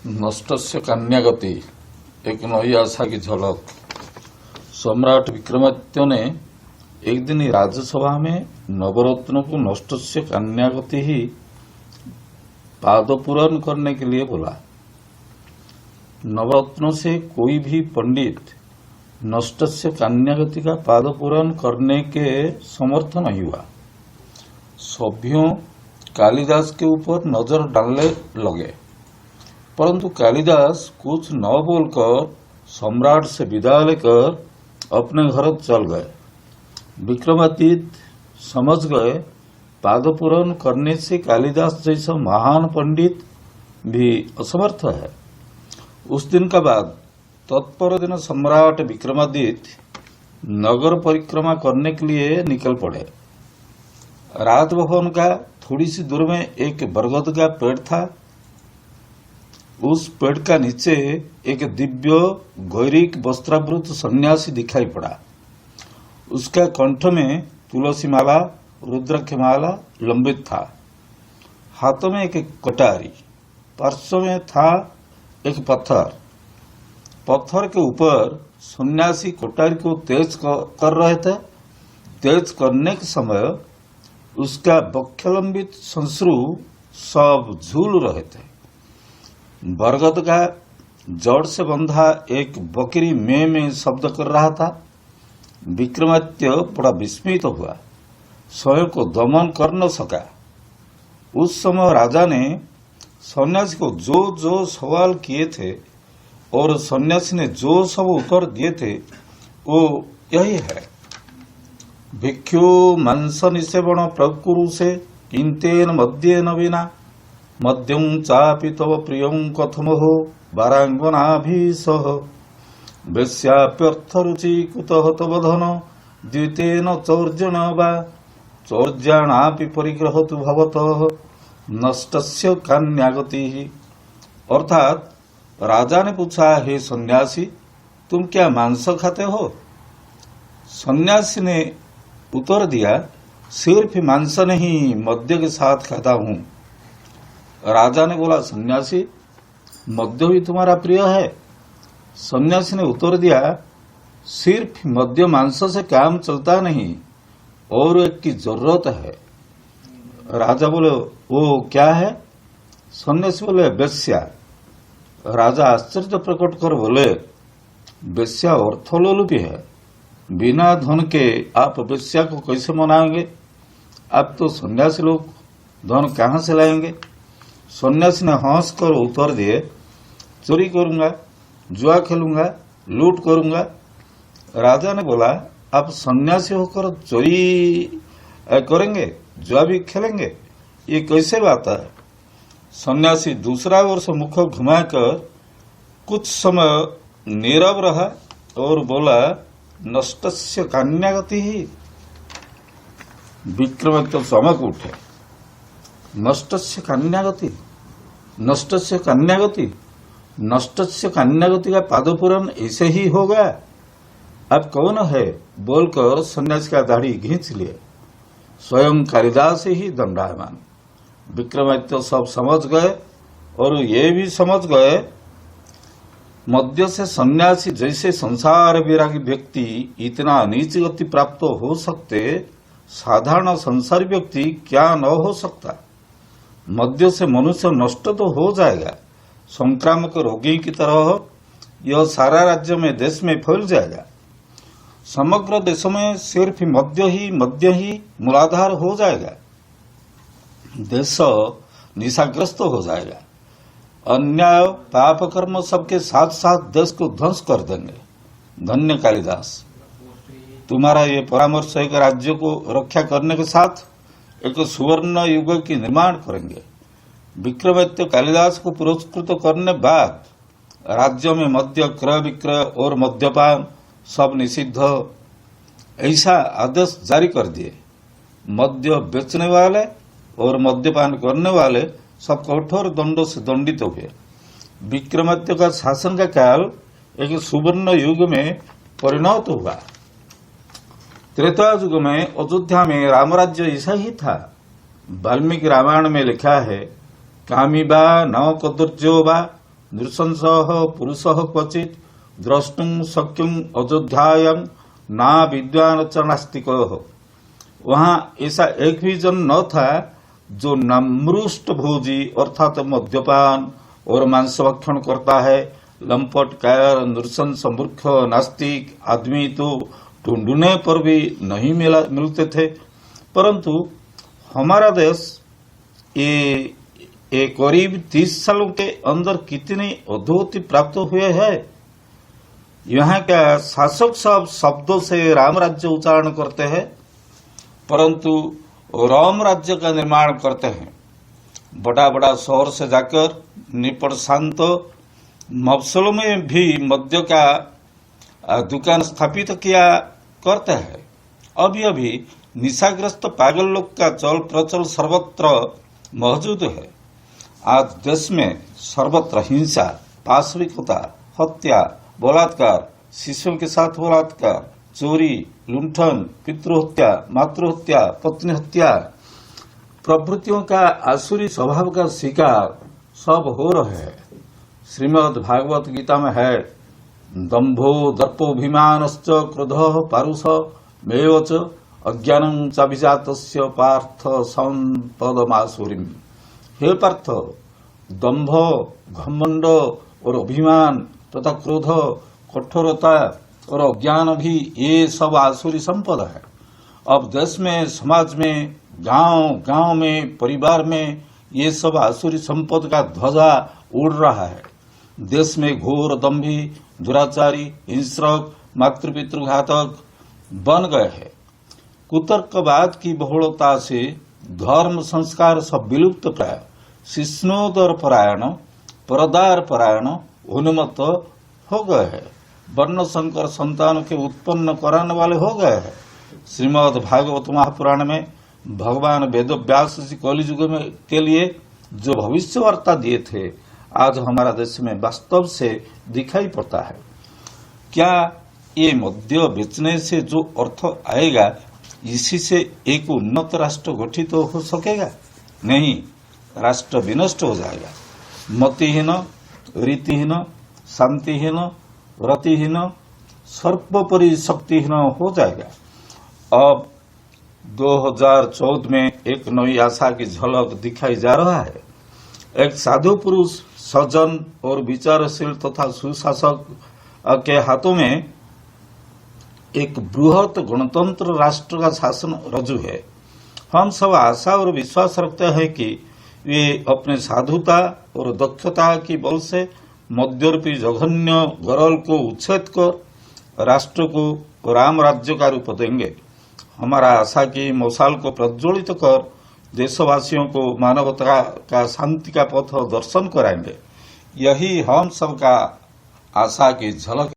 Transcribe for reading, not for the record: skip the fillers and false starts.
नष्टस्य कन्यागति एक नई आशा की झलक। सम्राट विक्रमादित्य ने एक दिन राज्यसभा में नवरत्नों को नष्टस्य कन्यागति ही पादपूरण करने के लिए बोला। नवरत्नों से कोई भी पंडित नष्टस्य कन्यागति का पादपूरण करने के समर्थ नहीं हुआ। सभ्यों कालिदास के ऊपर नजर डालने लगे, परंतु कालिदास कुछ न बोलकर सम्राट से विदा लेकर अपने घर चल गए। विक्रमादित्य समझ गए पादपूरण करने से कालिदास जैसा महान पंडित भी असमर्थ है। उस दिन का बाद तत्पर दिन सम्राट विक्रमादित्य नगर परिक्रमा करने के लिए निकल पड़े। राजभवन का थोड़ी सी दूर में एक बरगद का पेड़ था। उस पेड़ का नीचे एक दिव्य गौरिक वस्त्रावृत सन्यासी दिखाई पड़ा। उसका कंठ में तुलसी माला रुद्राक्ष माला लंबित था। हाथों में एक कटारी, पार्श्व में था एक पत्थर। पत्थर के ऊपर सन्यासी कटारी को तेज कर रहे थे। तेज करने के समय उसका वक्षलंबित संश्रु सब झूल रहे थे। बरगद का जड़ से बंधा एक बकरी में शब्द कर रहा था। विक्रमादित्य बड़ा विस्मित हुआ, स्वयं को दमन कर न सका। उस समय राजा ने सन्यासी को जो जो सवाल किए थे और सन्यासी ने जो सब उत्तर दिए थे वो यही है। भिक्षु मांस निसेवण प्रकुरुषे किंतेन मद्येन विना मद्यं चापि तव प्रियं कथमहो वारांगनाभिसह वेश्याप्यर्थरुचि कुतः तव धन द्वितेन चौर्जन वा चौर्याणापि परिग्रहतु भवतः नष्टस्य कन्यागतिः। अर्थात राजा ने पूछा, हे सन्यासी, तुम क्या मांस खाते हो? सन्यासी ने उत्तर दिया, सिर्फ मांस नहीं मद्य के साथ खाता हूँ। राजा ने बोला, सन्यासी, मद्य भी तुम्हारा प्रिय है? सन्यासी ने उत्तर दिया, सिर्फ मद्य मांस से काम चलता नहीं, और एक की जरूरत है। राजा बोले, वो क्या है? सन्यासी बोले, वेश्या। राजा आश्चर्य प्रकट कर बोले, वेश्या अर्थलोलुपी है। बिना धन के आप वेश्या को कैसे मनाएंगे? आप तो सन्यासी लोग धन कहाँ से लाएंगे? सन्यासी ने हंस कर उत्तर दिए, चोरी करूंगा, जुआ खेलूंगा, लूट करूंगा। राजा ने बोला, आप सन्यासी होकर चोरी करेंगे, जुआ भी खेलेंगे? ये कैसे बात है? सन्यासी दूसरा ओर से मुख घुमाकर कुछ समय नीरव रहा और बोला, नष्टस्य कन्यागति ही। विक्रमादित्य चमक उठे, नष्टस्य कन्यागति, नष्टस्य कन्यागति, नष्टस्य कन्यागति का पादपूरण ऐसे ही होगा? अब कौन है? बोलकर सन्यासी का दाढ़ी खींच लिए। स्वयं कालिदास ही दंडायमान। विक्रमादित्य सब समझ गए और ये भी समझ गए, मद्य से सन्यासी जैसे संसार विरागी व्यक्ति इतना नीच गति प्राप्त हो सकते, साधारण संसारी व्यक्ति क्या न हो सकता। मद्य से मनुष्य नष्ट तो हो जाएगा, संक्रामक रोगी की तरह यह सारा राज्य में देश में फैल जाएगा। समग्र देश में सिर्फ मद्य ही मूलाधार हो जाएगा। देश निशाग्रस्त हो जाएगा। अन्याय पाप कर्म सबके साथ साथ देश को ध्वंस कर देंगे। धन्य कालिदास, तुम्हारा ये परामर्श एक राज्य को रक्षा करने के साथ एक सुवर्ण युग की निर्माण करेंगे। विक्रमादित्य कालिदास को पुरस्कृत करने बाद राज्य में मद्य क्रय विक्रय और मद्यपान सब निषिद्ध ऐसा आदेश जारी कर दिए। मद्य बेचने वाले और मद्यपान करने वाले सब कठोर दंडों से दंडित हुए। विक्रमादित्य का शासन का काल एक सुवर्ण युग में परिणत हुआ। त्रेता युग में अयोध्या में रामराज्य ऐसा ही था। वाल्मीकि रामायण में लिखा है, कामी बा न कदुर्जो बा नृशंसः पुरुषः क्वचित् द्रष्टुं शक्युं अयोध्यायां ना विद्वान च नास्तिकः। वहां ऐसा एक भी जन न था जो नमृष्ट भोजी अर्थात मद्यपान और मांस भक्षण करता है। लंपट कायर नृशंस मूर्ख नास्तिक आदमी तो ढूंढने पर भी नहीं मिलते थे। परंतु हमारा देश ये करीब 30 सालों के अंदर कितनी अधोगति प्राप्त हुए है। यहाँ का शासक सब शब्दों से राम राज्य उच्चारण करते हैं, परंतु राम राज्य का निर्माण करते हैं। बड़ा बड़ा शहर से जाकर निपट शांत मफसलों में भी मद्य का दुकान स्थापित किया करते हैं। अभी अभी निशाग्रस्त पागल लोग का चल प्रचल सर्वत्र मौजूद है। आज देश में सर्वत्र हिंसा, पाशविकता, हत्या, बलात्कार, शिशुओं के साथ बलात्कार, चोरी, लुंठन, पितृहत्या, मातृहत्या, पत्नी हत्या प्रवृत्तियों का आसुरी स्वभाव का शिकार सब हो रहे हैं। श्रीमद् भागवत गीता में है, दंभो दर्पोभिमानश्च क्रोधः पारुष मेव च अज्ञानं चाभिजातस्य पार्थ संपदमासुरीम्। हे पार्थ, दंभ, घमंड और अभिमान तथा क्रोध, कठोरता और अज्ञान भी ये सब आसुरी संपद है। अब देश में, समाज में, गांव में, परिवार में ये सब आसुरी संपद का ध्वजा उड़ रहा है। देश में घोर दंभी, दुराचारी, हिंसक, मातृपितृघातक बन गए हैं। कुतर्कवाद की बहुलता से धर्म संस्कार सब विलुप्त प्राय, शिष्णोदर परायण, परदार परायण उन्मत्त हो गए हैं। वर्ण संकर संतान के उत्पन्न कराने वाले हो गए हैं। श्रीमद् भागवत महापुराण में भगवान वेदव्यास जी कलियुग में के लिए जो भविष्यवार्ता दिए थे, आज हमारा देश में वास्तव से दिखाई पड़ता है। क्या ये मद्य बेचने से जो अर्थ आएगा, इसी से एक उन्नत राष्ट्र गठित हो सकेगा? नहीं, राष्ट्र विनष्ट हो जाएगा। मतिहीन, रीतिहीन, शांतिहीन, रतिहीन, सर्वोपरि शक्तिहीन हो जाएगा। अब 2014 में एक नई आशा की झलक दिखाई जा रहा है। एक साधु पुरुष, सज्जन और विचारशील तथा सुशासक के हाथों में एक बृहत गणतंत्र राष्ट्र का शासन रज्जु है। हम सब आशा और विश्वास रखते हैं कि वे अपने साधुता और दक्षता की बल से मध्यरूपी जघन्य गरल को उच्छेद कर राष्ट्र को राम राज्य का रूप देंगे। हमारा आशा की मशाल को प्रज्वलित कर देशवासियों को मानवता का शांति का पथ दर्शन कराएंगे। यही हम सबका आशा की झलक